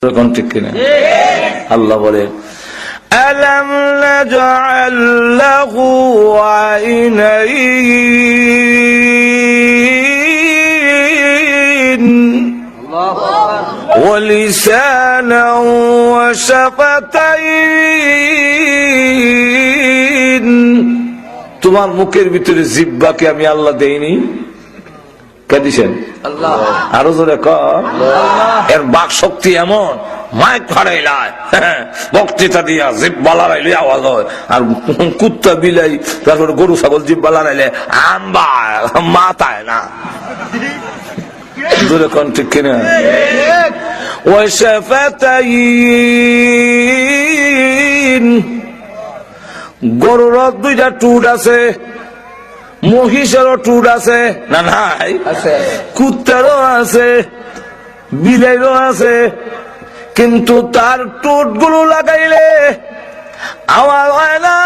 কোন ঠিক কিনা? আল্লাহ বলেন আলাম নাজআল লাহু আইনাইন ওয়া লিসানান ওয়া শাফাতাইন। তোমার মুখের ভিতরে জিহ্বাকে আমি আল্লাহ দেইনি? কে দিছেন? আল্লাহ। আরো জোরে কর। এর বাক শক্তি এমন, মাইক ফাড়াইলায় বক্তৃতা দিয়া জিহ্বা লড়াইলে আওয়াজ হয়, আর কুত্তা বিলাই তারপরে গরু ছাগল জিহ্বা লড়াইলে আম্বা মাথায় না। জোরে কোন ঠিক কিনা? ওয়া শাফাতাইন, গরুর দুইটা টুট আছে, মহিষেরও টুট আছে না? নাই, কুত্তারও আছে, বিলাইরও আছে, কিন্তু তার টুট গুলো লাগাইলে আওয়াজ হয় না।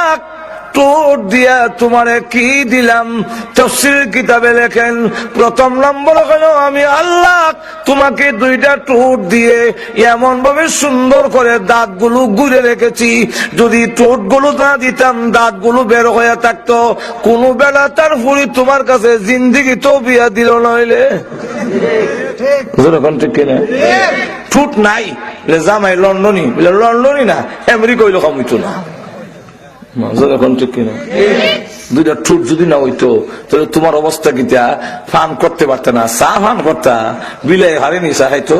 টুট দিয়া তোমারে কি দিলাম? তাফসীর কিতাবে লেখেন প্রথম নম্বর হলো আমি আল্লাহ তোমাকে দুইটা টুট দিয়ে এমন ভাবে সুন্দর করে দাঁতগুলো গুড়ে রেখেছি, যদি টুটগুলো না দিতাম দাঁতগুলো বের হয়ে থাকতো, কোন বেলা তার ফুরি তোমার কাছে জিন্দিগি তো বিয়া দিল নইলে। ঠিক কিনা? টুট নাই জামাই লন্ডনী, লন্ডনী না আমেরিকা হইলো কমিত না। দুইটা ঠুট যদি না হইতো তাহলে তোমার অবস্থা কিতা? ফান করতে পারত না, চা ফান করতা, বিলাই হারেনি চা খাইতো,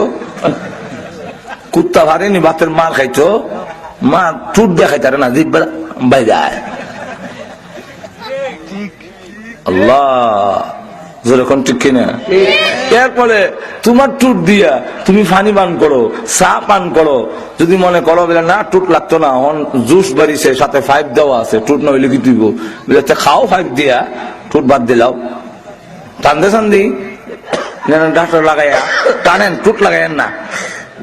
কুত্তা হারেনি ভাতের মার খাইতো, মা ঠুট দেখাইতারে না জিব্বা বাইরে। আল্লাহ যেরকম ঠিক কিনা? এরপরে তোমার টুট দিয়া তুমি পানি পান করো, চা পান করো, যদি মনে করো বলে না টুট লাগতো না, জুস বাড়িছে সাথে 5 দেওয়া আছে, টুট না হইলে কি তুইব খাও 5 দিয়া, টুট বাদ দিলাও। টানতে চান্দি ডাক্তার লাগাইয়া টানেন, টুট লাগাইয়েন না,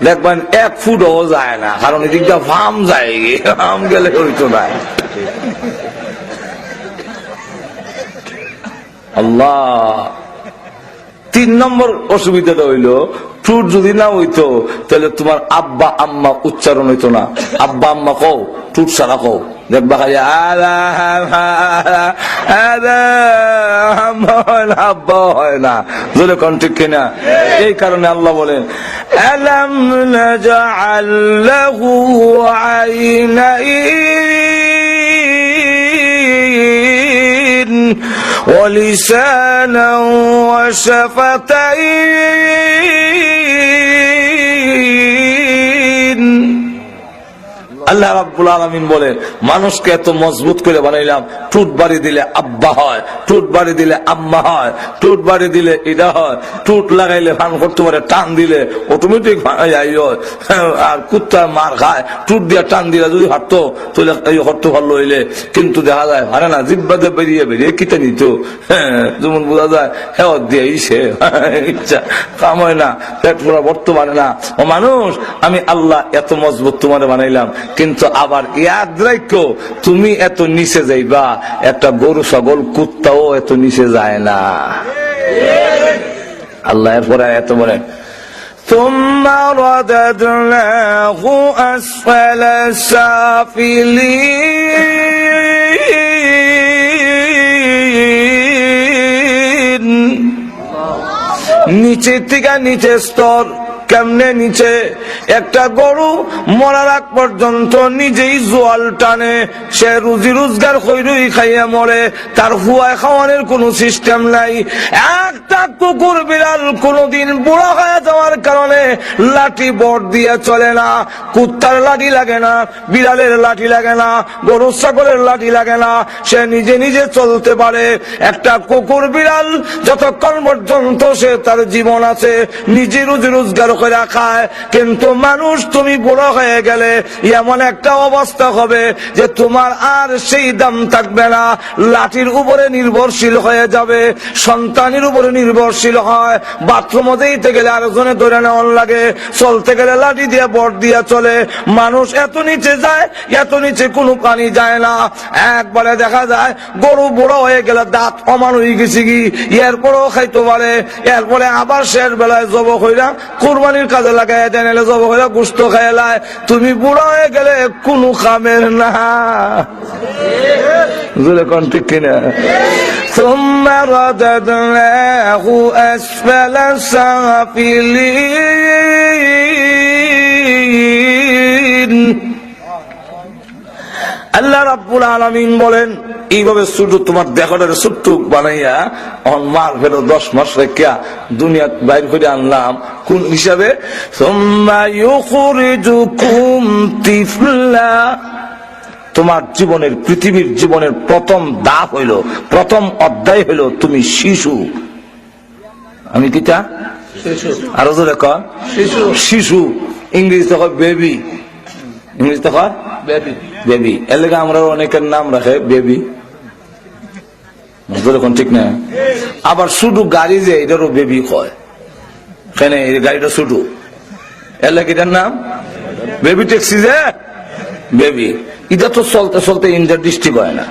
দেখবেন 1 ফুটও যায় না, কারণ এদিকটা ফার্ম যায়, ফার্ম গেলে হইতো না। আল্লাহ। 3 নম্বর অসুবিধাটা হইল টুট যদি না হইতো তাহলে তোমার আব্বা আম্মা উচ্চারণ হইতো না। আব্বা আম্মা কও, টুট সারা কও, দেখবা খাইয়া আব্বা হয় না। জোরে কোন ঠিক কিনা? এই কারণে আল্লাহ বলেন আলাম নাজআল লাহু আইনাইন ولسانا وشفتين। আল্লাহ রাব্বুল আলামিন বলে মানুষকে এত মজবুত করে বানাইলাম, টুট বাড়ি দিলে আব্বা হয়, টুট বাড়ি দিলে আম্মা হয়, টুট বাড়ি দিলে এটা হয়, টুট লাগাইলে ফান করতে পারে, টান দিলে অটোমেটিক আর কুত্তা মার খায়, টুট দিয়া টান দিলে যদি হাঁটতো তাহলে এই হরতে ভালো হইলে, কিন্তু দেখা যায় হারে না, জিব্বাতে বেরিয়ে বেরিয়ে কিতে নিত, যেমন বোঝা যায় হ্যাঁ দিয়ে ইসে ইচ্ছা কাম হয় না, পেট পুরা ভরতে পারে না। ও মানুষ, আমি আল্লাহ এত মজবুত তোমার বানাইলাম, কিন্তু আবার ইয়াদ রাখো তুমি এত নিচে যাইবা, একটা গরু ছাগল কুত্তাও এত নিচে যায় না। আল্লাহ এরপরে এত বলেন ثم رددناه أسفل سافلين। নিচে থেকে নিচে স্তর। কেমনে নিচে? একটা গরু মরার আগ পর্যন্ত নিজেই জোয়াল টানে, সে রুজি রোজগার কইরই খাইয়া মরে, তার হুয়া খাওয়ানোর কোন সিস্টেম নাই। একটা কুকুর বিড়াল কোনদিন বুড়া হয়ে যাওয়ার কারণে লাঠি বট দিয়ে চলে না, কুত্তার লাঠি লাগে না, বিড়ালের লাঠি লাগে না, গরু ছাগলের লাঠি লাগে না, সে নিজে নিজে চলতে পারে। একটা কুকুর বিড়াল যতক্ষণ পর্যন্ত সে তার জীবন আছে নিজে রুজি রোজগার করে খায়, কিন্তু মানুষ তুমি বুড়ো হয়ে গেলে এমন একটা অবস্থা হবে যে তোমার আর সেই দাম থাকবে না, লাঠির উপরে নির্ভরশীল হয়ে যাবে, সন্তানের উপরে নির্ভরশীল হয়, বাথরুমে যেতে গেলে আরেকজনে ধরে নেওয়ার লাগে, চলতে গেলে লাঠি দিয়ে বট দিয়ে চলে। মানুষ এত নিচে যায়, এত নিচে কোনো পানি যায় না। একবারে দেখা যায় গরু বুড়ো হয়ে গেলে দাঁত অমান হয়ে গেছে কি, এরপরেও খাইতে পারে, এরপরে আবার শেষ বেলায় জব হইরা কুরবানি কুরবানির কাজে লাগাই দেন, এলে জব করে গোস্ত খাইলায়, তুমি বুড়া হয়ে গেলে কোনো কামের না। কোন ঠিক কিনা? ثم رددناه أسفل سافلين। আল্লাহ রাব্বুল আলামিন বলেন, এইভাবে ছোট তোমার দেহটারে ছোট্ট বানাইয়া মার ফেলো 10 মাস রেখা দুনিয়া বাইর করে আনলাম কোন হিসাবে? সুম্মা ইউখরিজুকুম তিফলা। তোমার জীবনের, পৃথিবীর জীবনের প্রথম ধাপ হইল, প্রথম অধ্যায় হইল তুমি শিশু। আমি কিটা? আরো জোরে কর, শিশু। ইংরেজিতে কয় বেবি, ইংরেজিতে কয় বেবি। এর লেগে আমরা অনেকের নাম রাখে বেবি, ঠিক না? আবার শুধু গাড়ি যে এটারও বেবি কয়, কেন? এই গাড়িটা শুধু, এর লেগে এটার নাম বেবি ট্যাক্সি যে বেবি। এটা তো চলতে চলতে ইন্টার ডিস্ট্রিক্ট হয় না,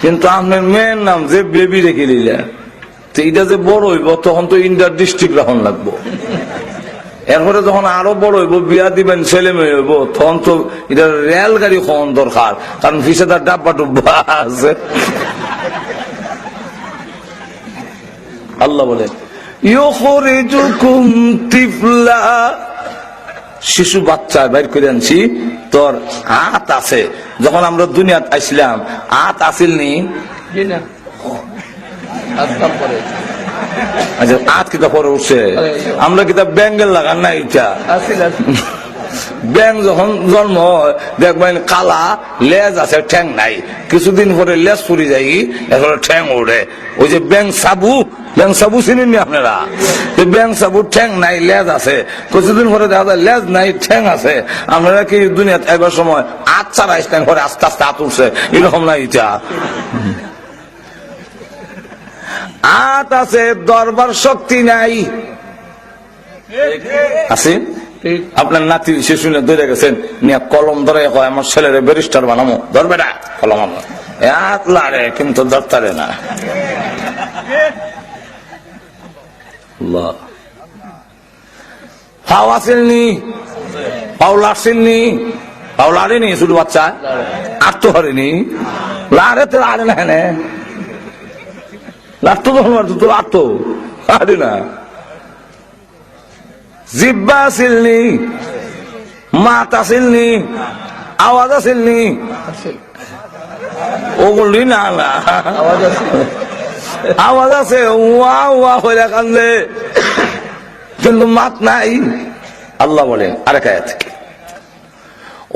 কিন্তু আপনার মেয়ের নাম যে বেবি রেখে দিলে, তো এটা যে বড় হইব তখন তো ইন্টার ডিস্ট্রিক্ট রাখন লাগবো। এরপরে যখন আরো বড় হইব, বিয়া দিবেন, ছেলে মেয়ে হইব, তখন তো এটা রেলগাড়ি হওয়ার দরকার, কারণ ফিসেদার ডাব্বা ডুব্বা আছে। আল্লাহ বলে ইউখরিজুকুম তিফলা, শিশু বাচ্চা বাইর করে আনছি। তোর হাত আছে, যখন আমরা দুনিয়াত আসলাম হাত আসিল নি? আচ্ছা, হাত কিতা পরে উঠছে? আমরা কিতা ব্যাঙ্গেল লাগান না? এটা ব্যাং যখন জন্ম হয় দেখবেন কালা লেজ আছে, ঠ্যাং নাই, কিছুদিন পরে লেজ ফুরি যাই, এরপরে ঠ্যাং ওঠে। ওই যে ব্যাং সাবু, ব্যাং সাবু চিনেন আপনারা? ব্যাং সাবু ঠ্যাং নাই, লেজ আছে, কিছুদিন পরে দেখা যায় লেজ নাই, ঠ্যাং আছে। আপনারা কি দুনিয়াতে একবার সময় হাত ছাড়া আসতেন, পরে আস্তে আস্তে হাত উঠছে, এরকম না? এটা হাত আছে, দরবার শক্তি নাই। আছে আপনার নাতি শিশু ধরে গেছেন, নিয়ে কলম ধরে কয় আমার ছেলেরে ব্যারিস্টার বানাবো, ধরবে না কলম, আমার হাত লাড়ে কিন্তু ধরতারে না। পাও আসেননি, পাও লাড়ছেননি, পাও লাড়েনি, শুধু বাচ্চা আর তো হরেনি, লাড়ে তো লাড়ে না, হেনে লাড়তো তখন তো লাড়তো আরে না। জিব্বা আসিলনি, মাত আসিলনি, আওয়াজ আসিলনি, ওগুলি না, আওয়াজ আছে, ওয়া ওয়া হইলে কান্দে, কিন্তু মাত নাই। আল্লাহ বলেন আরেক আয়াত থেকে,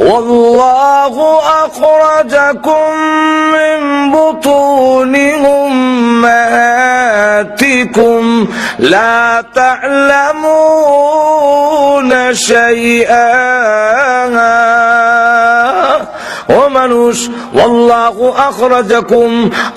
ওয়াল্লাহু আখরাজাকুম মিন বুতুনি উম্মাহাতিকুম লা তা'লামুনা শাইআন। ও মানুষ, ওয়াল্লাহু আখরাজাকুম,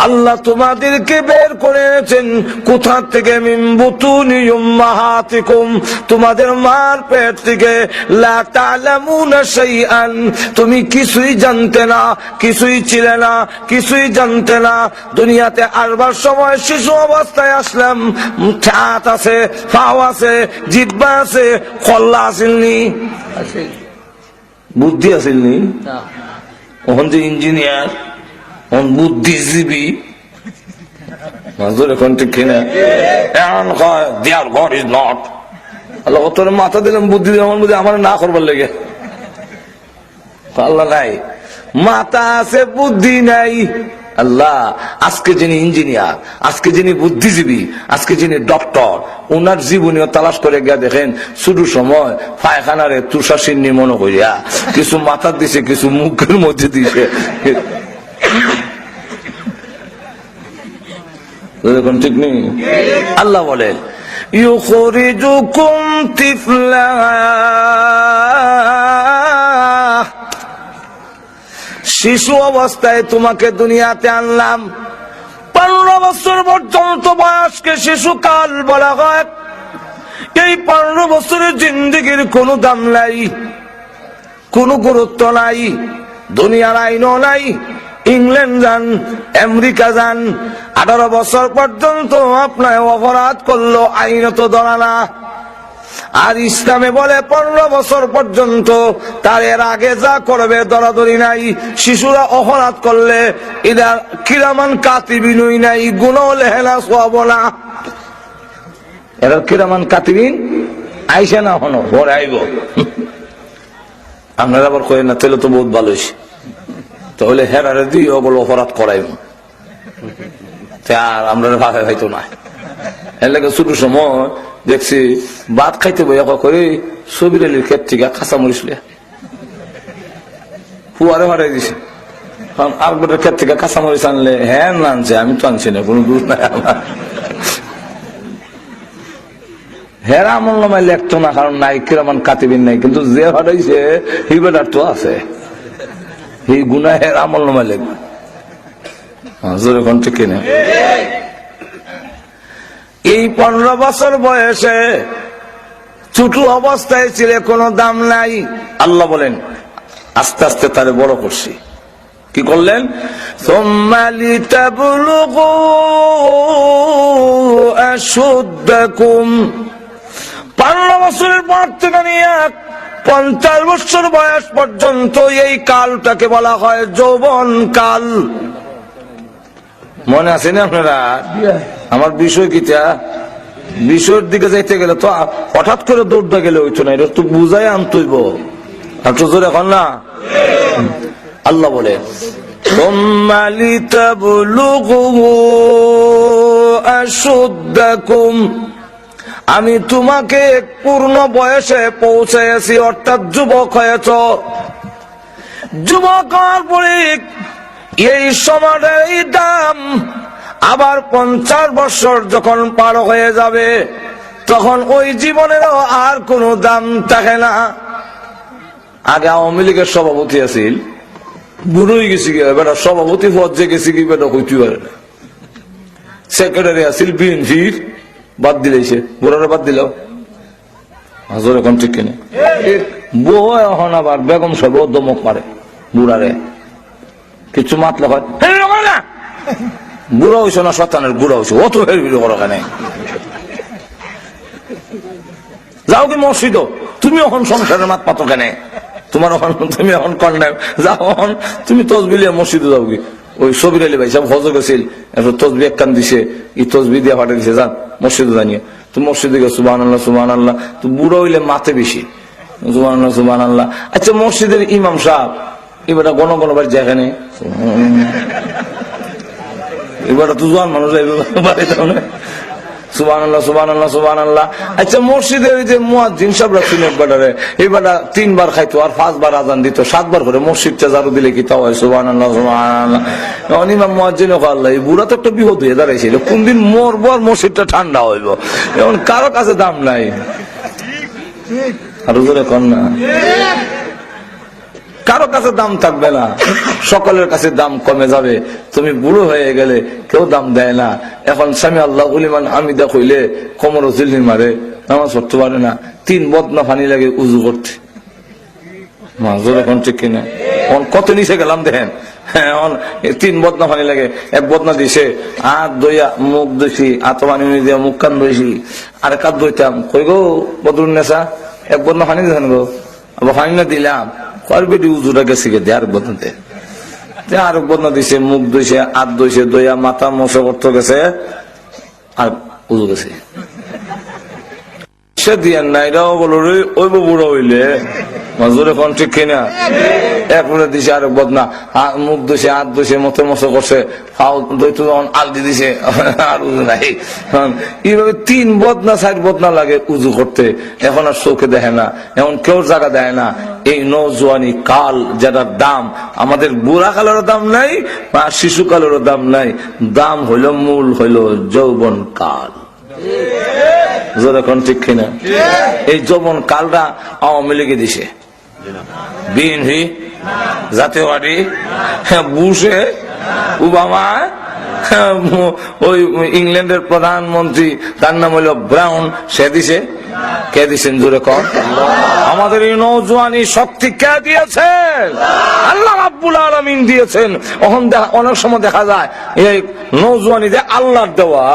আল্লাহ তোমাদেরকে বের করেছেন কোথা থেকে? মিন বুতুনি উম্মাহাতিকুম, তোমাদের মার পেট থেকে। লা তা'লামুনা শাইআন, তুমি কিছুই জানতে না, কিছুই ছিলে না, কিছুই জানতে না। দুনিয়াতে আসবার সময় শিশু অবস্থায় আসলাম, হাত আছে, পাও আছে, জিহ্বা আছে, কল্লা আসেননি, বুদ্ধি আসেননি। ওখান যে ইঞ্জিনিয়ার, বুদ্ধিজীবী, এখন ঠিক কিনা? এখন কয় দেয়ার গড ইজ নট। আল্লাহ তোর মাথা দিলাম বুদ্ধি দিলাম, বুদ্ধি আমার না করবার লেগে। আল্লাহ নাই, মাথা আছে, বুদ্ধি নাই। আল্লাহ আজকে যিনি ইঞ্জিনিয়ার, আজকে যিনি বুদ্ধিজীবী, আজকে যিনি ডক্টর, ওনার জীবনীয় তালাশ করে গিয়া দেখেন শুধু সময় পায়খানারে তুষাসিন্নি মনে করিয়া কিছু মাথা দিছে, কিছু মুখের মধ্যে দিছে। ঠিক নেই? আল্লাহ বলেন ইউখরিজুকুম তিফলা, শিশু অবস্থায় তোমাকে দুনিয়াতে আনলাম। 15 বছর পর্যন্ত বয়সকে শিশুকাল বলা হয়। এই 15 বছরের জিন্দেগির কোনো দাম নাই, কোনো গুরুত্ব নাই, দুনিয়ার আইনও নাই। ইংল্যান্ড যান, আমেরিকা যান, 18 বছর পর্যন্ত আপনার অপরাধ করলো আইন তো ধরা না। আর ইসলামে বলে 15 বছর পর্যন্ত তার এর আগে যা করবে দরাদরি নাই। শিশুরা অপরাধ করলে এরা কিরামান কাতিবিনই নাই, গুনাহ লেহেনা সওয়াব না। এরা কিরামান কাতিবিন আইসা না হনো পরে আইব। আপনারা আবার কই না তাহলে তো বহুত ভালো হইছে, তাহলে হেরারে দিয়ে বলে অপরাধ করাইব, আর আমরা ভাবে হয়তো না। এর লাগে ছোট সময় দেখছি ভাত খাইতে বইয়া করে সবির আলীর ক্ষেত থেকে কাঁচা মরিচ ফুয়ারে মারাই দিছে। আরেকবার ক্ষেত থেকে কাঁচা মরিচ আনলে হ্যাঁ না আনছে, আমি তো আনছি না, কোনো দূর নাই আমার। হেরা আমল নামায় লেখতো না, কারণ নাই কিরামান কাতিবিন নাই, কিন্তু যে হারাইছে হিবেটার তো আছে, এই গুনাহ হেরা আমল নামায় লেখবে। যখন ঠিক কিনা এই 15 বছর বয়সে ছোট অবস্থায় ছিল, কোনো দাম নাই। আল্লাহ বলেন আস্তে আস্তে তারে বড় করছি। কি করলেন? সুম্মা লিতাবলুগু আশুদ্দাকুম, 15 বছরের পর থেকে নিয়ে 50 বছর বয়স পর্যন্ত এই কালটাকে বলা হয় যৌবন কাল। মনে আছে না আপনারা? আমার বিষয় কিটা, বিষয়ের দিকে যাইতে গেলে তো হঠাৎ করে দৌড়তে গেলে হইতো না, এটা তো বুঝাই আনতইব। একটু জোরে এখন না। আল্লাহ বলে সুম্মা লিতাবলুগু আশুদ্দাকুম, আমি তোমাকে পূর্ণ বয়সে পৌঁছেছি, অর্থাৎ যুবক হয়েছ। যুবক হওয়ার পরে এই সমাজের এই দাম আবার 50 বছর যখন পার হয়ে যাবে, তখন ওই জীবনেরও আর কোনো দাম থাকে না। আগে আওয়ামী লীগের সভাপতি আছিল, বুড়োই গেছি কি বেটা, সভাপতি পদ যে গেছি কি বেটা কইতে পারে না। সেক্রেটারি আছিল বিএনপির, বাদ দিলেছে, বুড়ারে বাদ দিল। হাজর এখন ঠিক কিনে বউ এখন আবার বেগম সাহেব দমক মারে বুড়ারে, কিছু মাতলে হয় না, বুড়া হইছ না শতানের বুড়া হইছে, অত হেরবির করো কেন? যাও কি মসজিদ, তুমি এখন সংসারের মাত পাতো কেন? তোমার এখন তুমি এখন কন্যা যাও, এখন তুমি তসবিলিয়া মসজিদে যাও কি? ওই সবির আলী ভাই সব হজ গেছিল, তসবি এক কান দিছে, এই তসবি দিয়ে ফাটে দিছে, যান মসজিদে জানিয়ে তুমি মসজিদে গেছো, সুবহানাল্লাহ সুবহানাল্লাহ। তো বুড়ো হইলে মাতে বেশি সুবহানাল্লাহ সুবহানাল্লাহ। আচ্ছা মসজিদের ইমাম সাহেব এবার গণ গণ বাড়ি যেখানে এবার তো জোয়ান মানুষ সুবহানাল্লাহ সুবহানাল্লাহ সুবহানাল্লাহ। আচ্ছা মসজিদের যে মুয়াজ্জিন সাহেব রাখছেন একবারে এবার 3 বার খাইতো আর 5 বার আজান দিত, 7 বার করে মসজিদটা জারু দিলে কি তাও হয় সুবহানাল্লাহ সুবহানাল্লাহ। ইমাম মুয়াজ্জিন আল্লাহ, এই বুড়া তো একটা বিপদ হয়ে দাঁড়াইছিল, কোনদিন মরবো আর মসজিদটা ঠান্ডা হইব, এখন কারো কাছে দাম নাই। আর জোরে কন না, কারো কাছে দাম থাকবে না, সকলের কাছে দাম কমে যাবে। তুমি বুড়ো হয়ে গেলে কেউ দাম দেয় না। এখন সামি আল্লাহ লিমান হামিদা কইলে কোমর জিল্লি মারে, নামাজ পড়তে পারে না, 3 বদনা পানি লাগে উজু করতে। মাজুর এখন ঠিক কিনা কত নিচে গেলাম দেখেন, হ্যাঁ 3 বদনা পানি লাগে, 1 বদনা দিছে হাত দইয়া মুখ দইছি, হাত পানি দিয়ে মুখ কান দইছি, আর কাত দইতাম, কই গো বদরুন নেশা 1 বদনা পানি দিয়েছেন গো, আবার পানি না দিলাম বেটি উজুটা গেছে গে আর বদনাতে, আর বদনা দিছে, মুখ দইছে, হাত দইছে, দইয়া মাথা মশা করতে গেছে আর উজু গেছে। সে দিয়ে নাই এটাও বলো রে ওই বুড়ো হইলে মাজুর এখন ঠিক কিনা, এরপরে দিছে আরেক বদনা, মুখ দইছে, হাত দইছে, মতো মশা করছে, আলদি দিছে আর উজু নাই। এইভাবে 3 বদনা 4 বদনা লাগে উজু করতে, এখন আর চোখে দেখে না, এখন কেউ জায়গা দেয় না। এই নৌজওয়ানি কাল যেটার দাম, আমাদের বুড়া কালেরও দাম নাই আর শিশু কালেরও দাম নাই, দাম হইল মূল হইল যৌবন কাল। যখন ঠিক কিনা এই যৌবন কালটা আওয়ামী লীগে দিছে, বিএনপি, জাতীয় পার্টি, বুশে, ওবামা, ওই ইংল্যান্ডের প্রধানমন্ত্রী তার নাম হইল ব্রাউন, সে দিছে, কে দিচ্ছেন জোরে কর? আমাদের এই নওজোয়ানি শক্তি কে দিয়েছেন? আল্লাহ রাব্বুল আলামিন দিয়েছেন। অনেক সময় দেখা যায় এই নওজোয়ানি যে আল্লাহর দেওয়া,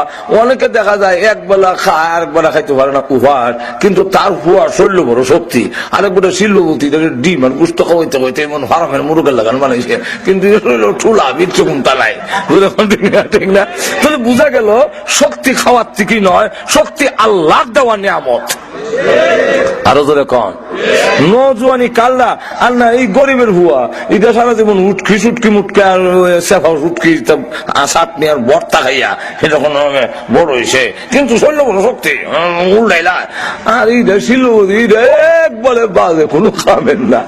অনেকে দেখা যায় এক বেলা খায় আরেক বেলা খাইতে পারে না কুহার, কিন্তু তার হুয়া শৈল্য বড় শক্তি। আরেক বেলা শিল্পতি ডিম আর গুস্ত খাওয়াইতে হইতে এমন ফার্মের মুরগের লাগান বানাইছে, কিন্তু ঠুলা বিচ্ছু কোনটা নাই। ঠিক না? তাহলে বোঝা গেল শক্তি খাওয়ার থেকে নয়, শক্তি আল্লাহর দেওয়া নিয়ামত। আরো জোরে কন নওজোয়ানি কাল্লা আল্লাহ এই গরিবের হুয়া এটা সারা জীবন উটকি সুটকি মুটকি আর সেফা উটকি চাটনি আর ভর্তা খাইয়া এরকম বড় হয়েছে, কিন্তু শৈল্য বড় শক্তি উল্টাইলা। আর এইটা শিল্পতি এক বলে বাজে কোনো খাবেন না।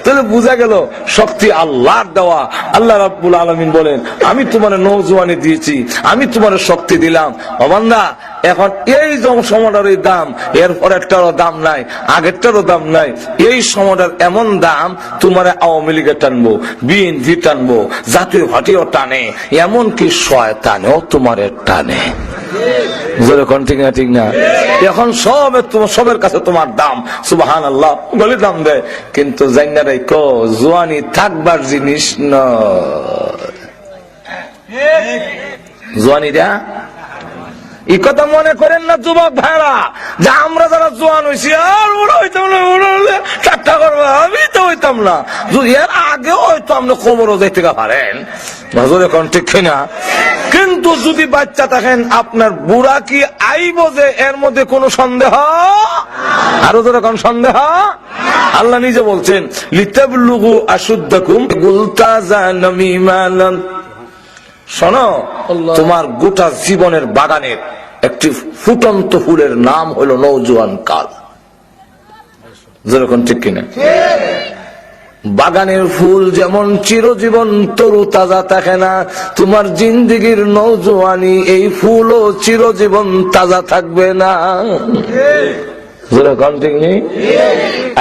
তাহলে বোঝা গেল শক্তি আল্লাহর দেওয়া। আল্লাহ রাব্বুল আলামিন বলেন আমি তোমার নওজোয়ানি দিয়েছি, আমি তোমার শক্তি দিলাম। ও বান্দা, এখন এই সময়টার দাম এরপর একটারও দাম নাই, আগেরটারও দাম নাই। এই সময়টার এমন দাম তোমার আওয়ামী লীগে টানবো, বিএনপি টানবো, জাতীয় পার্টিও টানে, এমনকি শয়তানেও তোমার টানে। ঠিক না? ঠিক না? এখন সবের কাছে তোমার দাম, সুবহানাল্লাহ বলে দাম দেয়, কিন্তু জাইনা রাখো জোয়ানি থাকবার জিনিস নয়। জোয়ানিরা এই কথা মনে করেন না যুবক ভাইরা, যে আমরা যারা জোয়ান হয়েছি আর ওরা হইতাম না, ওরা হলে ঠাট্টা করবো, আমি তো হইতাম না। এর আগেও হয়তো আপনি খবরও যাইতে পারেন, এখন ঠিক না? কিন্তু যদি বাচ্চা থাকেন আপনার বুড়া কি আইব যে এর মধ্যে কোনো সন্দেহ? আরো তো এখন সন্দেহ? আল্লাহ নিজে বলছেন লিতাবলুগু আশুদ্দাকুম গুলতাজানামিমালান। শোনো, তোমার গোটা জীবনের বাগানের একটি ফুটন্ত ফুলের নাম হলো নওজোয়ান কাল। যেরকম ঠিক কিনা? বাগানের ফুল যেমন চিরজীবন তরু তাজা থাকে না, তোমার জিন্দেগির নওজোয়ানি এই ফুলও চিরজীবন তাজা থাকবে না। যেরকম ঠিক নেই?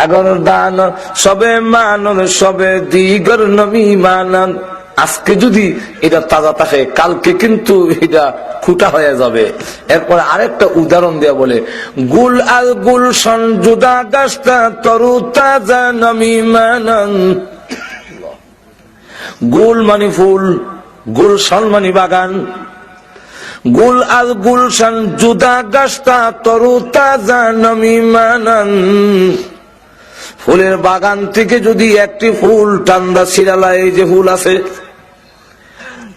আগর দান সবে মানন সবে দিগর নবী মানন। আজকে যদি এটা তাজা থাকে, কালকে কিন্তু এটা খুঁটা হয়ে যাবে। এরপরে আরেকটা উদাহরণ দেয়া বলে গুল আল গুলশন জুদা গাছটা তরু তাজা নমিমানন। গুল মানে ফুল, গুলশন মানে বাগান। গুল আল গুলশন জুদা গাছটা তরু তাজা নমিমানন। ফুলের বাগান থেকে যদি একটি ফুল টান্দা ছিড়ালা, এই যে ফুল আছে,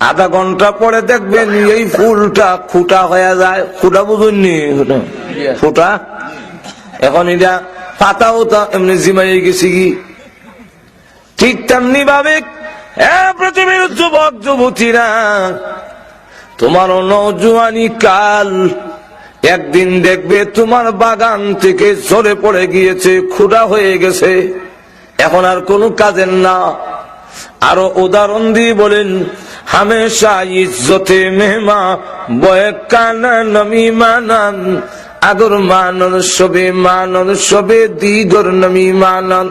আধা ঘন্টা পরে দেখবেন এই ফুলটা খুঁটা হয়ে যায়। খুঁটা বুঝুননি? ফুটা এখন এটা পাতাও তা এমনি জিমাই গেছে কি। ঠিক তেমনি ভাবে পৃথিবীর যুবক যুবতীরা, তোমার নওজোয়ানি কাল একদিন দেখবে তোমার বাগান থেকে ঝরে পড়ে গিয়েছে, খুঁটা হয়ে গেছে, এখন আর কোনো কাজের না। আরো উদাহরণ দিয়ে বলেন হামেশা ইজ্জতে মেহমা বয়ে কানা নমি মানান। আগর মানন সবে দিগর নমি মানান।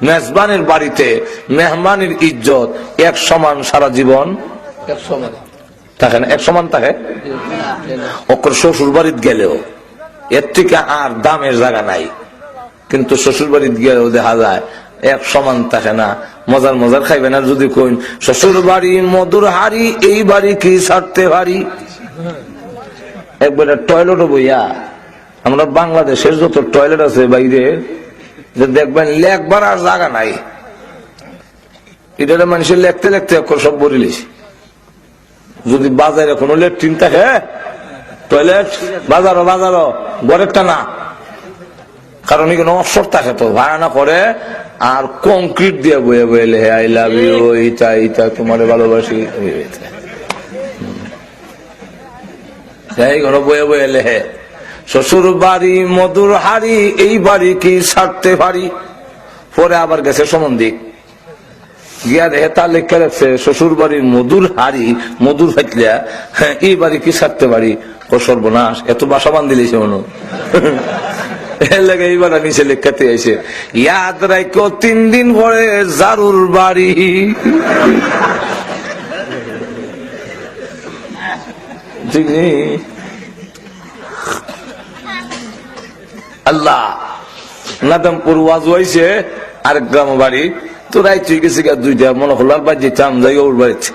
মেজবানের বাড়িতে মেহমানের ইজ্জত এক সমান সারা জীবন থাকে না, এক সমান থাকে। ওর শ্বশুর বাড়িতে গেলেও এর থেকে আর দামের জায়গা নাই, কিন্তু শ্বশুর বাড়িতে গেলেও দেখা যায় এক সমান থাকে না। মজার খাইবে না যদি কইন শ্বশুর বাড়ি মধুর হাড়ি, এই বাড়ি কি ছাড়তে পারি। একবারে টয়লেটও বইয়া আমরা বাংলাদেশের যত টয়লেট আছে বাইরে দেখবেন লেখবার আর জায়গা নাই। এটা মানুষের লেখতে লেখতে সব বলিস। যদি বাজারে কোনো লেট্রিন থাকে, টয়লেট বাজারও ঘরেরটা না, কারণ এখানে অবসর থাকে তো ভাড়া না করে, আর কংক্রিট দিয়ে বয়ে বয়ে লেহে আই লাভ ইউ, ইটা তোমার ভালোবাসি, বয়ে বয়ে লেহে। শ্বশুর বাড়ি মধুর হাড়ি, এই বাড়ি কি ছাড়তে পারি। পরে আবার গেছে সম্বন্ধিক গিয়া দেখে তার লেখা রাখছে শ্বশুর বাড়ির মধুর হাড়ি, মধুর ফাইতলিয়া, হ্যাঁ এই বাড়ি কি ছাড়তে পারি। ও সর্বনাশ, এত বাসা বান্ধিলেছে মনে এইবার নিচে লেখাতে আইসে ইয়াদ রাখো 3 দিন পরে জারুর বাড়ি। ঠিক নেই? আল্লাহ নাদমপুর ওয়াজ হয়েছে আরেক গ্রাম বাড়ি তো রাইত হয়ে গেছে দুইটা মনে হলো আর বাড়ি যেতাম যাই ওর বাড়িতে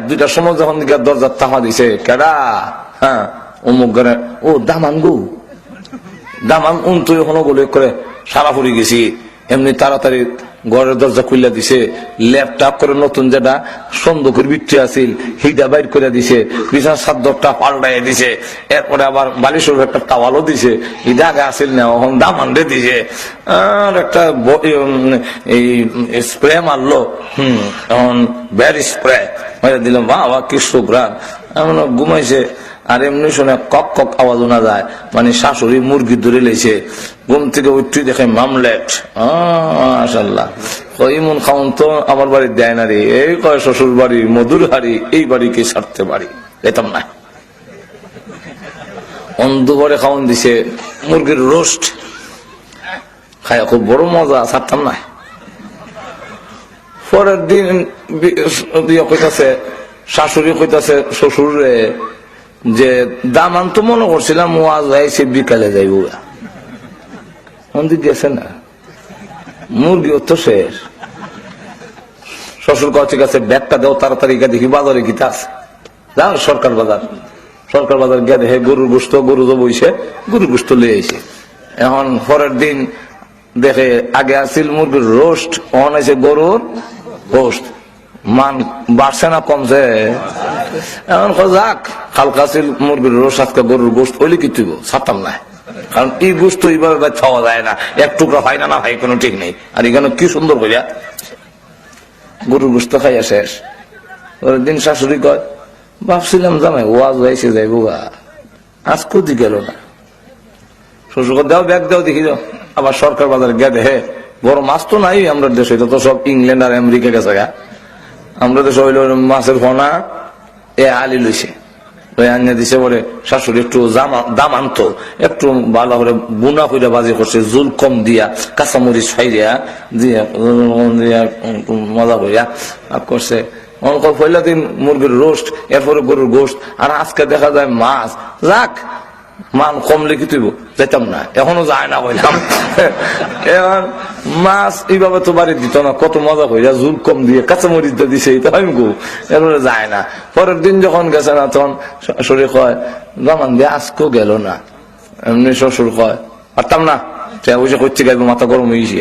দুইটার সময় যখন দরজার তামা দিছে কেডা হ্যাঁ অমুক ঘরে ও দামান গো দামান তুই এখনো বলে করে সারা পড়ে গেছি এমনি তাড়াতাড়ি ঘরের দরজা খুলে দিছে ল্যাপটপ করে নতুন যেটা সন্দুকের ভিতরে আছিল হিটা বাইর করে দিছে বিছানার চাদরটা পাল্টাই দিছে এরপরে আবার বালিশের একটা টাওয়ালও দিছে হিটা আগে আসিল না এখন দামান রে দিছে আর একটা এই স্প্রে মারলো এখন ব্যাড স্প্রে দিলাম বাবা কি সুগ্রাম এমন ঘুমাইছে আর এমনি শুনে কক কক আওয়াজ শোনা যায় মানে শাশুড়ি মুরগি ধরে লেছে ঘুম থেকে উঠতে দেখে মামলেট মাশাআল্লাহ ইমন খাউন তো আমার বাড়ি দেয় না রে এই কয় শ্বশুর বাড়ি মধুর হাড়ি এই বাড়িকে ছাড়তে পারি যেতাম না দুপুরে খাওয়ান দিছে মুরগির রোস্ট খায় খুব বড় মজা ছাড়তাম না পরের দিন কইতাছে শাশুড়ি কইতাছে শ্বশুর রে যে দামান তো মনে করছিলাম ওয়াজ হয়েছে বিকালে যাইব গেছে না মুরগি তো শেষ শ্বশুর কথা ঠিক আছে ব্যাগটা দেও তাড়াতাড়ি গিয়ে দেখি বাজারে গীতা আছে যাও সরকার বাজার গিয়ে দেখে গরুর গোস্ত গরু বইছে গরুর গোস্ত লিয়ে আইছে এখন পরের দিন দেখে আগে আসছিল মুরগির রোস্ট অন আছে গরুর রোস্ট মান বাড়ছে না কমছে এখন যাক হালকা ছিল মুরগির রোস আজকে গরুর গোস্ত হইলে কি তুই ছাড়তাম না কারণ এই গোস্ত এইভাবে খাওয়া যায় না এক টুকরা হয় না ভাই কোনো ঠিক নেই আর এখানে কি সুন্দর হইয়া গরুর গোস্ত খাইয়া শেষ দিন শাশুড়ি কয় ভাবছিলাম জামাই ওয়াজ হয়েছে যাইব গা আজ কোথায় গেল না শ্বশুর দেও ব্যাগ দেও দেখি যাও আবার সরকার বাজার গিয়ে দেখে বড় মাছ তো নাই আমরা দেশে তো সব ইংল্যান্ড আর আমেরিকা গেছে গা আমরা দেশে হইল মাছের ফোনা এ আলি লইছে আনিয়া দিছে বলে শাশুড়ি একটু দাম আনতো একটু ভালো করে বুনা করে বাজি করছে জুল কম দিয়া কাঁচামরিচ ফাইরিয়া দিয়া মজা করিয়া করছে পয়লা দিন মুরগির রোস্ট এরপরে গরুর গোস্ট আর আজকে দেখা যায় মাছ যাক মান কমলে কি তুইব যেতাম না এখনো যায় না বললাম এখন মাছ এইভাবে তো বাড়ি দিত না কত মজা করিয়া জুল কম দিয়ে কাঁচামরিচ দিছে আমি গো এরপরে যায় না পরের দিন যখন গেছে না তখন শ্বশুর কয় জামান দিয়ে আজকেও গেল না এমনি শ্বশুর কয় পারতাম না বুঝে করতে গেল মাথা গরম হয়েছি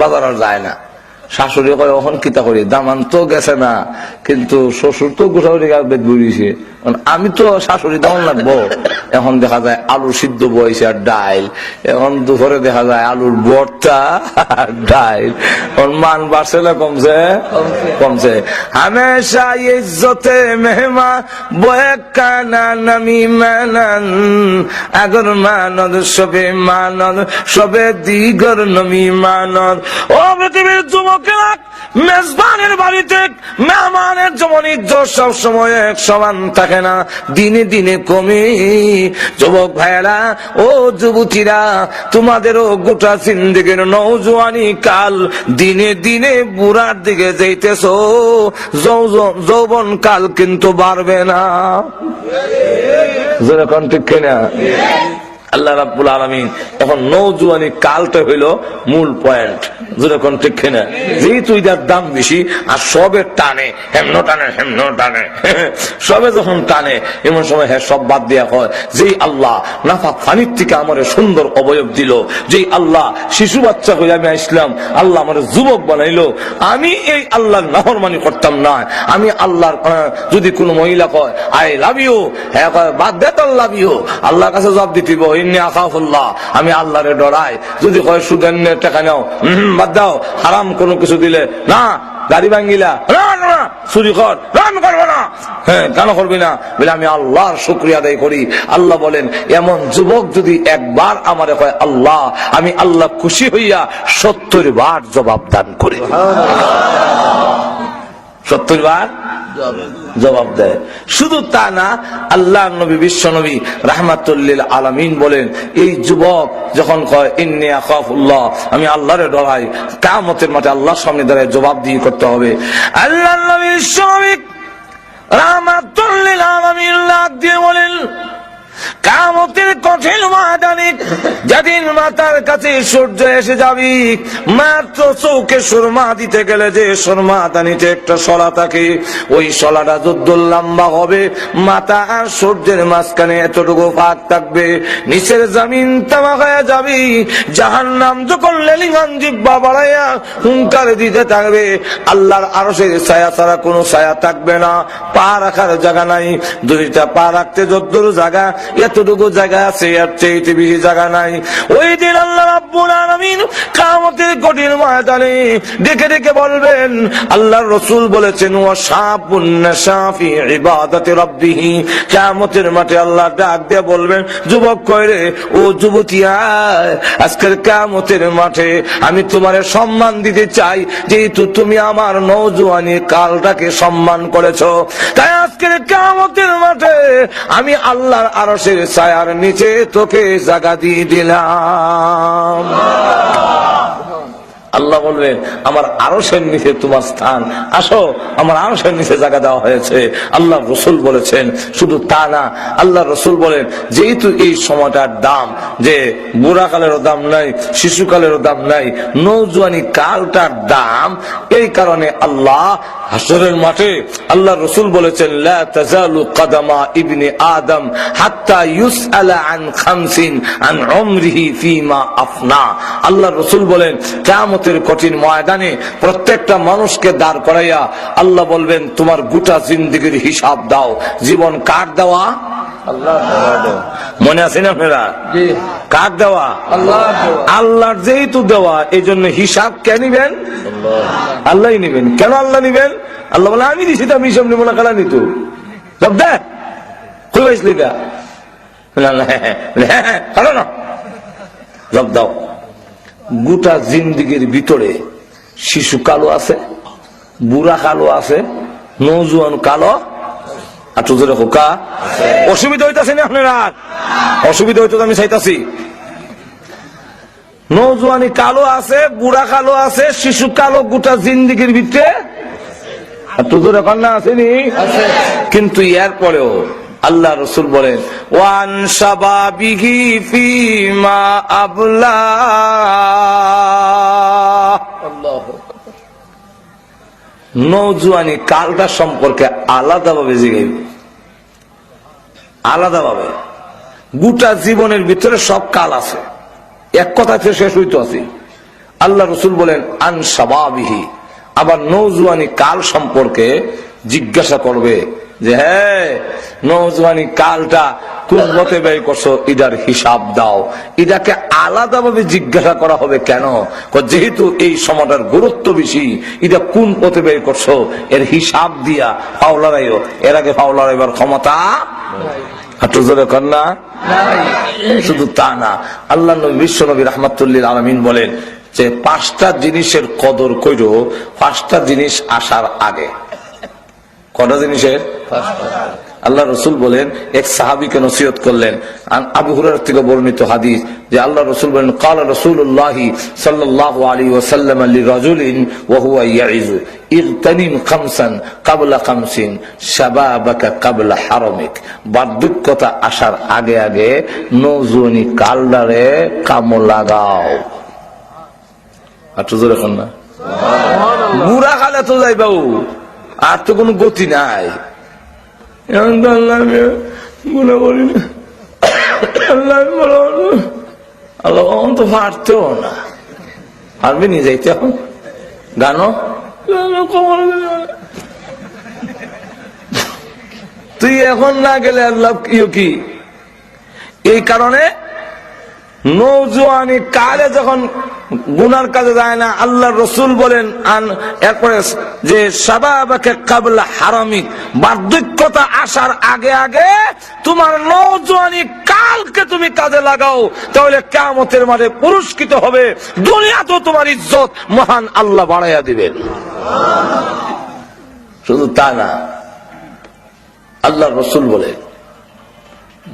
বাজার আর যায় না শাশুড়ি কয় এখন কিতা করি দামান তো গেছে না কিন্তু শ্বশুর তো গোসাউরি বেদ বুড়িছে আমি তো শাশুড়ি দামান লাগবো এখন দেখা যায় আলু সিদ্ধ বইছে আর ডাইল এখন দুপুরে দেখা যায় আলুর ভর্তা আর ডাইল মান বাড়ছে না কমছে কমছে হামেশা ইজ্জতে মেহমা বয়ে কানা নামি মানান আগর মানদ সবে মানদ সবে দিগর নমি মানদ ও পৃথিবীর যুবকেরা মেজবানের বাড়িতে মেহমানের যেমন ইজ্জত সব সময় এক সমান থাকে না দিনে দিনে কমে যুবক ভাইয়েরা ও যুবতীরা তোমাদেরও গোটা জিন্দেগির নওজোয়ানি কাল দিনে দিনে বুড়ার দিকে যাইতেছ যৌবন কাল কিন্তু বাড়বে না যেরকম ঠিক কিনা আল্লাহ রাব্বুল আলামিন এখন নওজোয়ানি কালটা হইল মূল পয়েন্ট যেরকম ঠিক কিনা যেহেতু এটার দাম বেশি আর সবে টানে হেমনো টানে সবে যখন টানে এমন সময় হ্যাঁ সব বাদ দেওয়া হয় যেই আল্লাহ নাফা ফানির থেকে আমার সুন্দর অবয়ব দিল যেই আল্লাহ শিশু বাচ্চা হয়ে আমি আসলাম আল্লাহ আমার যুবক বানাইলো আমি এই আল্লাহর নাফরমানি করতাম না আমি আল্লাহর যদি কোনো মহিলা কয় আই লাভ ইউ হ্যাঁ কয় বাদ দে তো লাভ ইউ আল্লাহর কাছে জবাব দিতে আমি আল্লাহরে ডরাই যদি কয় সুদের টাকা নাও বাদ দাও হারাম কোনো কিছু দিলে না গাড়ি ভাঙ্গিলা চুরি কর আমি করবো না হ্যাঁ কেন করবি না বলে আমি আল্লাহর শুকরিয়া আদায় করি আল্লাহ বলেন এমন যুবক যদি একবার আমারে কয় আল্লাহ আমি আল্লাহ খুশি হইয়া 70 বার জবাব দান করি 70 বার জবাব দেয় শুধু তা না আল্লাহ নবী বিশ্ব নবী রাহমাতুল আলামিন বলেন এই যুবক যখন কয় ইন্নী আখাফুল্লাহ আমি আল্লাহরে ডরাই কিয়ামতের মাঠে আল্লাহর সামনে দাঁড়ায় জবাব দিয়ে করতে হবে আল্লাহ নবী বিশ্ব নবী রাহমাতুল লিল আলামিন লাগ দিয়ে বলেন, কিয়ামতের কঠিন ময়দানে যেদিন মাথার কাছে সূর্য এসে যাবি, মাত্র চৌকে সুরমা দিতে গেলে যে সুরমা দানিতে একটা শলা থাকে, ওই শলাটা যত লম্বা হবে, মাথা আর সূর্যের মাঝখানে এতটুকু ফাঁক থাকবে, নিচের জমিন তামা হয়ে যাবি। জাহান্নাম যখন লেলিমান জিহ্বা বাড়াইয়া হুঙ্কার দিতে থাকবে, আল্লাহর আরশের ছায়া ছাড়া কোনো ছায়া থাকবে না, পা রাখার জায়গা নাই। দুইটা পা রাখতে যতদূর জায়গা, এতটুকু জায়গা আছে, এর চেয়ে বেশি জায়গা নাই। ওই দিন আল্লাহ রাব্বুল আলামিন কিয়ামতের কঠিন ময়দানে ডেকে ডেকে বলবেন, আল্লাহর রাসূল বলেছেন, ওয়া শাবুন নাশা ফি ইবাদাতি রাব্বিহ। কিয়ামতের মাঠে আল্লাহ ডাক দিয়ে বলবেন, যুবক কই রে, ও যুবতী আয়, আজকের কিয়ামতের মাঠে আমি তোমারে সম্মান দিতে চাই, যেহেতু তুমি আমার নওজোয়ানি কালটাকে সম্মান করেছো। তাই আজকের কিয়ামতের মাঠে আমি আল্লাহর আরশের ছায়ার নিচে তোকে জায়গা দিয়ে দিলাম। আল্লাহ বলবেন, আমার আরশের নিচে তোমার স্থান, আসো, আমার আরশের নিচে জায়গা দেওয়া হয়েছে। আল্লাহ রসুল বলেছেন, শুধু তা না, আল্লাহ রসুল বলেন, যেহেতু এই সময়টার দাম, যে বুড়াকালেরও দাম নাই, শিশুকালেরও দাম নাই, নওজোয়ানি কালটার দাম, এই কারণে আল্লাহ হাসরের মাঠে আল্লাহ রসুল বলেছেন, লা তাজালু কদমা ইবনে আদম হাত্তা ইউসআলা আন খামসিন আন উমরিহি ফীমা আফনা। আল্লাহ রসুল বলেন, কিয়ামতের কঠিন ময়দানে প্রত্যেকটা মানুষকে দাঁড় করাইয়া আল্লাহ বলবেন, তোমার গোটা জিন্দেগীর হিসাব দাও। জীবন কার দেওয়া? মনে আছেন আপনারা? কার দেওয়া? আল্লাহর। যেহেতু দেওয়া, এই জন্য হিসাব কে নিবেন? আল্লাহ নিবেন। কেন আল্লাহ নিবেন? আল্লাহ বলে, আমি দিছি, আমি হিসাব নিব না, খেলা নিত সব দেখ কই পাইছিলি গা, হ্যাঁ না, জব দাও। গোটা জিন্দিগির ভিতরে শিশু কালো আছে, বুড়া কালো আছে, নওজোয়ান কালো, আর তোদের হোকা অসুবিধা হইতাছে না আপনারা? অসুবিধা হইতো আমি চাইতাছি। নওজোয়ানি কালো আছে, বুড়া কালো আছে, শিশু কালো গোটা জিন্দিগির ভিতরে, আর তোদের এখন না আসেনি। কিন্তু এর পরেও আল্লাহ রসুল বলেন, ওয়ান শাবাবিহি ফীমা আবলা। নওজোয়ানি কালটা সম্পর্কে আলাদাভাবে জিজ্ঞাসা, আলাদাভাবে। গোটা জীবনের ভিতরে সব কাল আছে, এক কথাতে শেষ হইতে আছে। আল্লাহ রসুল বলেন, আন শাবাবিহি, আবার নওজোয়ানি কাল সম্পর্কে জিজ্ঞাসা করবে যে, হ্যাঁ, নওজোয়ানি কালটা কোন মতে ব্যয় করছো, ইদার হিসাব দাও। ইদাকে আলাদাভাবে জিজ্ঞাসা করা হবে কেন? যেহেতু এই সময়টার গুরুত্ব বেশি, ইদা কোন পথে ব্যয় করছো, এর হিসাব দিয়া ফাউলারাইও। এর আগে ফাউলারাইবার ক্ষমতা না। শুধু তা না, আল্লাহ নবী বিশ্ব নবী রাহমাতুল লিল আলামিন বলেন যে, 5টা জিনিসের কদর কইরো 5টা জিনিস আসার আগে। কটা জিনিসের? আল্লাহ রসুল বলেন, এক সাহাবীকে নসিহত করলেন। আবু হুরায়রা থেকে বর্ণিত হাদিস যে আল্লাহ রসুল বলেন, ক্বালা রাসূলুল্লাহ সাল্লাল্লাহু আলাইহি ওয়াসাল্লাম লিরাজুলিন ওয়া হুয়া ইয়াইযু ইগতানিম খামসান ক্বাবলা খামসিন শাবাবাকা ক্বাবলা হারামিক। বার্ধক্যতা আসার আগে আগে নওজোয়ানি কালদারে কাম লাগাও। আর তো জোরে এখন না, বুড়া কালে তো যাইবাও, আর তো কোনো গতি নাই। আল্লাহ তো পারতেও না, পারবি নি যাইতে এখন গানো। তুই এখন না গেলে আল্লাহ কি? এই কারণে নওজোয়ানি কালে যখন গুনার কাজে যায় না, আল্লাহ রসুল বলেন, এরপরে যে শাবাবাকে ক্বাবলা হারামিক, বার্ধক্যতা আসার আগে আগে তোমার নওজোয়ানি কালকে তুমি কাজে লাগাও, তাহলে কিয়ামতের মাঠে পুরস্কৃত হবে। দুনিয়াতেও তোমার ইজ্জত মহান আল্লাহ বাড়াইয়া দিবেন। শুধু তা না, আল্লাহ রসুল বলে,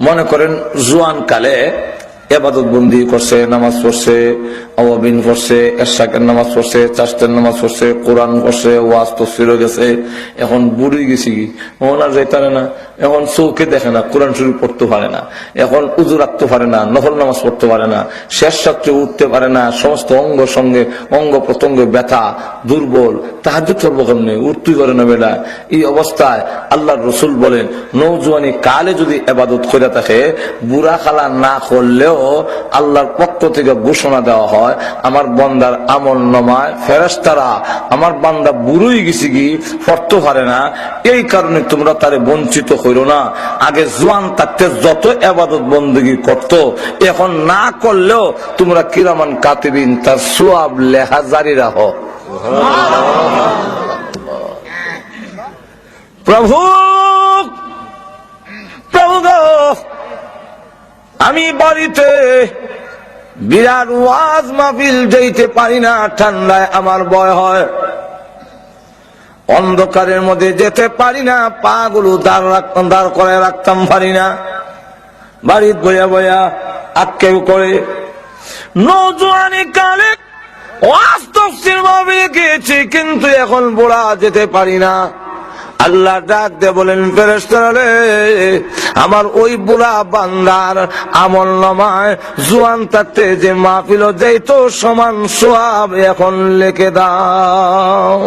মনে করেন জোয়ান কালে ইবাদত বন্দি করছে, নামাজ পড়ছে, আওয়াবিন করছে, এরশাকের নামাজ পড়ছে, চাষতের নামাজ পড়ছে, কোরআন পড়ছে, ওয়াজ তফসির গেছে, এখন বুড়ি গেছি কি ওনার যাইতে পারে না, এখন চৌকে দেখে না, কোরআন শরীফ পড়তে পারে না, এখন উজু রাখতে পারে না, নফল নামাজ পড়তে পারে না, শেষ রাত্রে উঠতে পারে না, সমস্ত অঙ্গ প্রত্যঙ্গ ব্যথা, দুর্বল, তাহাজ্জুদ করবো কেমনে, উঠতেই পারে না বেলা। এই অবস্থায় আল্লাহর রাসূল বলেন নওজোয়ানি কালে যদি ইবাদত করে থাকে, বুড়া খালা না করলেও আল্লাহর পক্ষ থেকে ঘোষণা দেওয়া হয়, আমার বান্দার আমল নামায় ফেরেশতারা আমার বান্দা বুড়োই গেছি কি পড়তে পারে না, এই কারণে তোমরা তারে বঞ্চিত করো না। আগে জোয়ান থাকতে যত ইবাদত বন্দেগী করত, এখন না করলেও তোমরা কিরামান কাতিবিন তার সওয়াব লেখা জারি রাখো। প্রভু প্রভু গো, আমি বাড়িতে বিরাট ওয়াজ মাহফিল যাইতে পারি না, ঠান্ডায় আমার ভয় হয়, অন্ধকারের মধ্যে যেতে পারি না, পা গুলো দাঁড় করে রাখতাম পারি না, বাড়িতে বইয়া বইয়া আক্কেও করে। নওজোয়ানি কালে ওয়াজ তাফসীর মাহফিলে গিয়েছি, কিন্তু এখন বুড়া যেতে পারি না। আল্লাহ ডাক দিয়ে বলেন ফেরেশতারা রে, আমার ওই বুড়া বান্দার আমল নামায় জোয়ান থাকতে যে মাহফিল যাইতো সমান সওয়াব এখন লিখে দাও।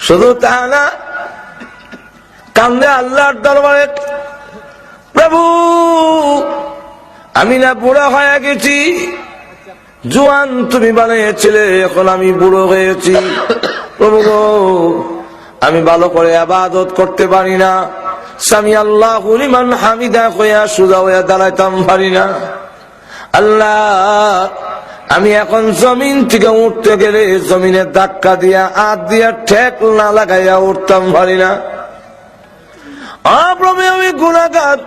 শুধু তা না, কান্দে আল্লাহর দরবারে, প্রভু আমি না বুড়া হয়ে গেছি, জোয়ান তুমি বানিয়েছিলে, এখন আমি বুড়ো হয়েছি। প্রভু গো, আমি ভালো করে ইবাদত করতে পারি না, সামি আল্লাহু লিমান হামিদা কইয়া সুজা হইয়া দাঁড়াইতাম পারি না। আল্লাহ, আমি এখন জমিন থেকে উঠতে গেলে জমিনে ধাক্কা দিয়া হাত দিয়া ঠেক না লাগাইয়া উঠতাম পারি না। প্রভু আমি গুনাহগার,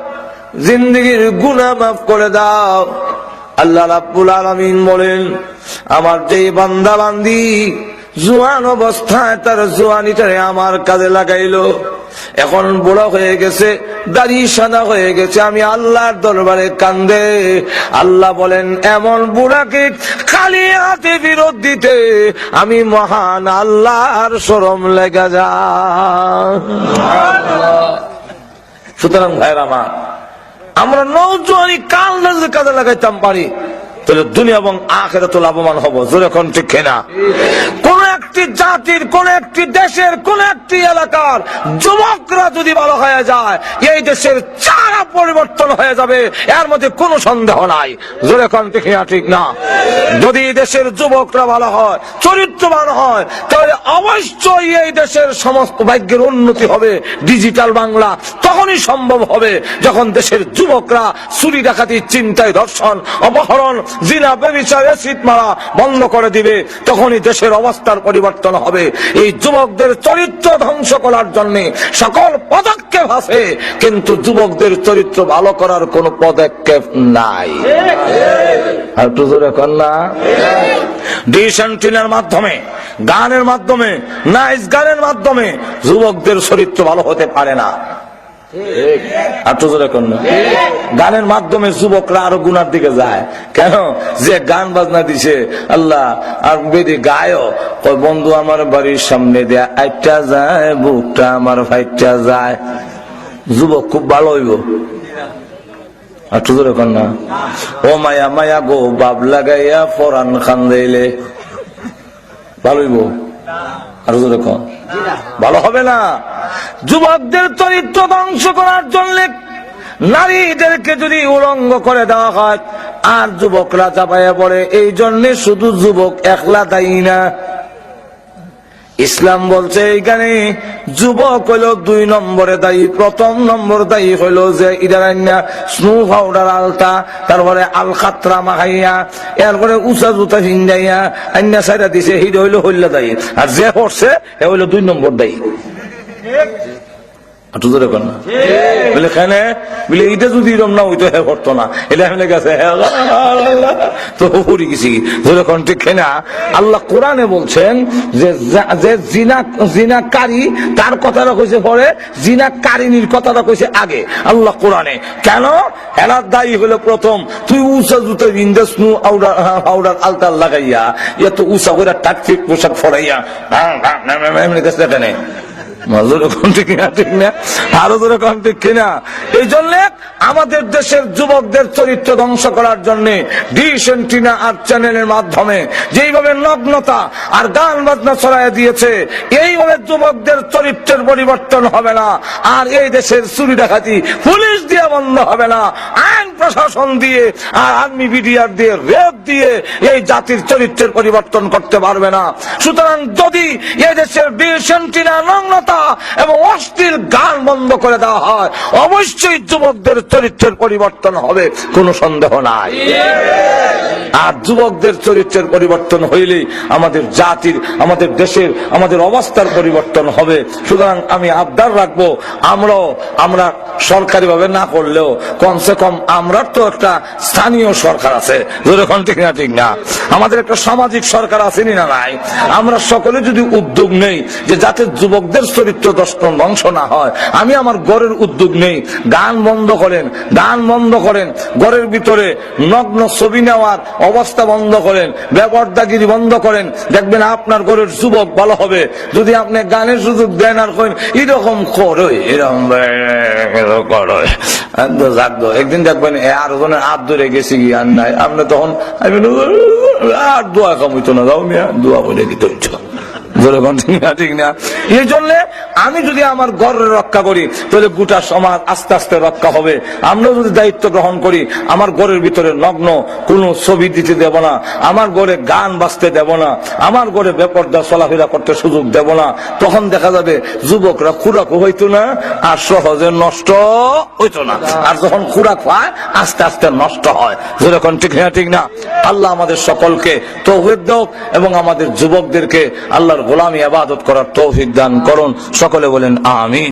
জিন্দেগীর গুনাহ মাফ করে দাও। আল্লাহ রাব্বুল আলামিন বলেন, আমার যে বান্দা বান্দি জোয়ান অবস্থায় তার জোয়ানিটারে আমার কাজে লাগাইলো, এখন বুড়া হয়ে গেছে, দাড়ি সাদা হয়ে গেছে, আমি আল্লাহর দরবারে কান্দে। আল্লাহ বলেন, এমন বুড়াকে খালি হাতে ফেরত দিতে আমি মহান আল্লাহর শরম লেগে যায়। সুতরাং ভাইরা আমার, আমরা নওজোয়ানি কাল যদি কাজে লাগাইতাম পারি, তাহলে দুনিয়া এবং আখিরাতে লাভবান হব। জোরে কোন ঠিক কিনা? কোন একটি জাতির, কোন একটি দেশের, কোন একটি এলাকার যুবকরা যদি ভালো হয়ে যায়, এই দেশের চারা পরিবর্তন হয়ে যাবে, এর মধ্যে কোনো সন্দেহ নাই। জোরে কোন ঠিক কিনা? ঠিক না? যদি দেশের যুবকরা ভালো হয়, চরিত্রবান হয়, তাহলে অবশ্যই এই দেশের সমস্ত ভাগ্যের উন্নতি হবে। ডিজিটাল বাংলা তখনই সম্ভব হবে যখন দেশের যুবকরা চুরি ডাকাতি, চিন্তায়, ধর্ষণ, অপহরণ, জিনা, ব্যভিচার, এসিড মারা বন্ধ করে দিবে, তখনই দেশের অবস্থার পরিবর্তন হবে। এই যুবকদের চরিত্র ধ্বংস করার জন্য সকল পদক্ষেপ আছে, কিন্তু যুবকদের চরিত্র ভালো করার কোন পদক্ষেপ নাই। আর তো জোরে কর না। ডিসেন্টিনের মাধ্যমে, গানের মাধ্যমে, নাইস গানের মাধ্যমে যুবকদের চরিত্র ভালো হতে পারে না। গানের মাধ্যমে যুবকরা আরো গুনার দিকে যায়। কেন? যে গান বাজনা দিছে আল্লাহ, আর বেদি গায়ও বন্ধু আমার বাড়ির সামনে দেয়া আইটা যায়, বুকটা আমার ফাইটা যায়। যুবক খুব ভালো হইব। আর তো এখন না, ও মায়া মায়া গো বাপ লাগাইয়া ফরান খান দিলে ভালো হইব? আর দেখো ভালো হবে না। যুবকদের চরিত্র ধ্বংস করার জন্য নারীদেরকে যদি উলঙ্গ করে দেওয়া হয় আর যুবকরা চাপাইয়া পড়ে, এই জন্য শুধু যুবক একলা দায়ী না। ইসলাম বলছে এইখানে যুবক হইল 2 নম্বরে দায়ী। প্রথম নম্বর দায়ী হইল যে ইদারান্না স্নো পাউডার আলতা, তারপরে আল খাতরা মাখাইয়া, এরপরে উঁচা জুতা ভিন্দাইয়া আন্না সাইডা দিছে, হিড হইল হইলা দায়ী। আর যে পড়ছে এ হইল 2 নম্বর দায়ী। বলে কেন বলে এটা যদি এরকম না হইতো হ্যাঁ করতো না, এটা আমি গেছে তো পড়ে গেছি যেরকম ঠিক না। আল্লাহ কোরআনে বলছেন যে জিনাকারী তার কথাটা কইছে পরে, জিনাকারিনীর কথাটা কইছে আগে আল্লাহ কোরআনে। কেন? এরা দায়ী হলো প্রথম তুই উষা জুতো ইন্দাস নু আউডার আলতাল লাগাইয়া এত উষা করে টাকফিক পোশাক ফরাইয়া গেছে কেন? এই জন্য আমাদের দেশের যুবকদের চরিত্র ধ্বংস করার জন্য ডিশ এন্টিনা আর চ্যানেলের মাধ্যমে যেইভাবে নগ্নতা আর গান বাজনা ছড়াইয়া দিয়েছে, এইভাবে যুবকদের চরিত্রের পরিবর্তন হবে না। আর এই দেশের চুরি ডাকাতি পুলিশ দিয়ে বন্ধ হবে না, আইন প্রশাসন দিয়ে আর আর্মি বিডিআর দিয়ে রেপ দিয়ে এই জাতির চরিত্রের পরিবর্তন করতে পারবে না। সুতরাং যদি এই দেশের ডিশ এন্টিনা নগ্নতা এবং অশ্লীল গান বন্ধ করে দেওয়া হয়, অবশ্যই যুবকদের চরিত্রের পরিবর্তন হবে, কোনো সন্দেহ নাই। আর যুবকদের চরিত্রের পরিবর্তন হইলেই আমাদের জাতির, আমাদের দেশের, আমাদের অবস্থার পরিবর্তন হবে। সুতরাং আমি আবদার রাখবো, আমরা সরকারি ভাবে না করলেও কমসে কম আমরা তো একটা স্থানীয় সরকার আছে, যেরকম ঠিক না ঠিক না, আমাদের একটা সামাজিক সরকার আছে না নাই? আমরা সকলে যদি উদ্যোগ নেই যে যাতে যুবকদের চরিত্র ধ্বংস না হয়, আমি আমার ঘরের উদ্যোগ নেই, গান বন্ধ করেন, গান বন্ধ করেন, ঘরের ভিতরে নগ্ন ছবি নেওয়ার অবস্থা বন্ধ করেন, বেপরদাগিরি বন্ধ করেন, দেখবেন আপনার ঘরের যুবক ভালো হবে। যদি আপনি গানের সুযোগ দেন আর করেন এরকম করো এরকম করো, একদিন দেখবেন আর জনের হাত ধরে গেছি কি আর নাই, আপনি তখন আর দোয়া কামইতো না, যাও মিয়া দোয়া বলে দিতে হইতো। ঠিক না? এই জন্য আমি যদি আমার ঘর রক্ষা করি তাহলে গোটা সমাজ আস্তে আস্তে রক্ষা হবে। আমরা যদি দায়িত্ব গ্রহণ করি, আমার ঘরের ভিতরে নগ্ন কোনো ছবি দিতে দেব না, আমার ঘরে গান বাজতে দেব না, আমার ঘরে বেপরদা চলাফেরা করতে সুযোগ দেব না, তখন দেখা যাবে যুবকরা খুরাকু হইতো না আর সহজে নষ্ট হইতো না। আর যখন খুরাক হয় আস্তে আস্তে নষ্ট হয়, যেরকম ঠিক না ঠিক না? আল্লাহ আমাদের সকলকে তৌফিক দাও এবং আমাদের যুবকদেরকে আল্লাহর গোলামি ইবাদত করার তৌফিক দান করুন। সকলে বলেন আমিন।